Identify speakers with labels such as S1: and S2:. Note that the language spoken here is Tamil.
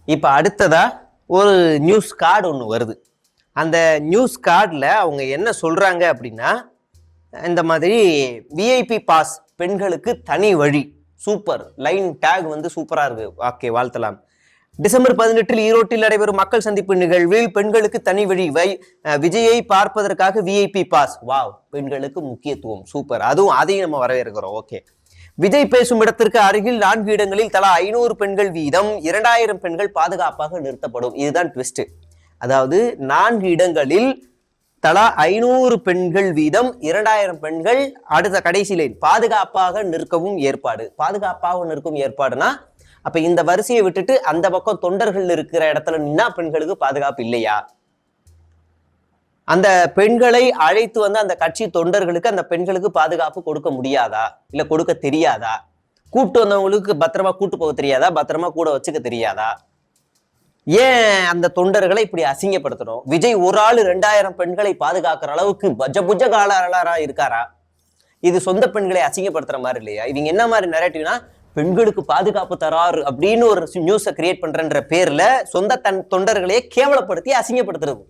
S1: இப்போ அடுத்ததா ஒரு நியூஸ் கார்டு ஒன்று வருது. அந்த நியூஸ் கார்டில் அவங்க என்ன சொல்றாங்க அப்படின்னா, இந்த மாதிரி விஐபி பாஸ் பெண்களுக்கு தனி வழி. சூப்பர் லைன் டேக் வந்து சூப்பரா இருக்கு. ஓகே, வாழ்த்தலாம். டிசம்பர் 18 ஈரோட்டில் நடைபெறும் மக்கள் சந்திப்பு நிகழ்வில் பெண்களுக்கு தனி வழி. விஜயை பார்ப்பதற்காக விஐபி பாஸ். வாவ், பெண்களுக்கு முக்கியத்துவம். சூப்பர். அதையும் நம்ம வரவேற்கிறோம். ஓகே. விஜய் பேசும் இடத்திற்கு அருகில் 4 இடங்களில் தலா 500 பெண்கள் வீதம் 2000 பெண்கள் பாதுகாப்பாக நிறுத்தப்படும். இதுதான் ட்விஸ்ட். அதாவது 4 இடங்களில் தலா 500 பெண்கள் வீதம் 2000 பெண்கள் அடுத்த கடைசி லைன் பாதுகாப்பாக நிற்கவும் ஏற்பாடு. பாதுகாப்பாக நிற்கும் ஏற்பாடுனா அப்ப இந்த வரிசையை விட்டுட்டு அந்த பக்கம் தொண்டர்கள் இருக்கிற இடத்துல நின்னா பெண்களுக்கு பாதுகாப்பு இல்லையா? அந்த பெண்களை அழைத்து வந்து அந்த கட்சி தொண்டர்களுக்கு அந்த பெண்களுக்கு பாதுகாப்பு கொடுக்க முடியாதா? இல்ல கொடுக்க தெரியாதா? கூப்பிட்டு வந்தவங்களுக்கு பத்திரமா கூட்டு போக தெரியாதா? பத்திரமா கூட வச்சுக்க தெரியாதா? ஏன் அந்த தொண்டர்களை இப்படி அசிங்கப்படுத்தணும்? விஜய் ஒரு ஆளு 2000 பெண்களை பாதுகாக்கிற அளவுக்கு பஜபுஜ காலாளரா இருக்காரா? இது சொந்த பெண்களை அசிங்கப்படுத்துற மாதிரி இல்லையா? இவங்க என்ன மாதிரி நரேட்டிவ்னா, பெண்களுக்கு பாதுகாப்பு தராரு அப்படின்னு ஒரு நியூஸை கிரியேட் பண்றன்ற பேர்ல சொந்த தொண்டர்களையே கேவலப்படுத்தி அசிங்கப்படுத்துறது.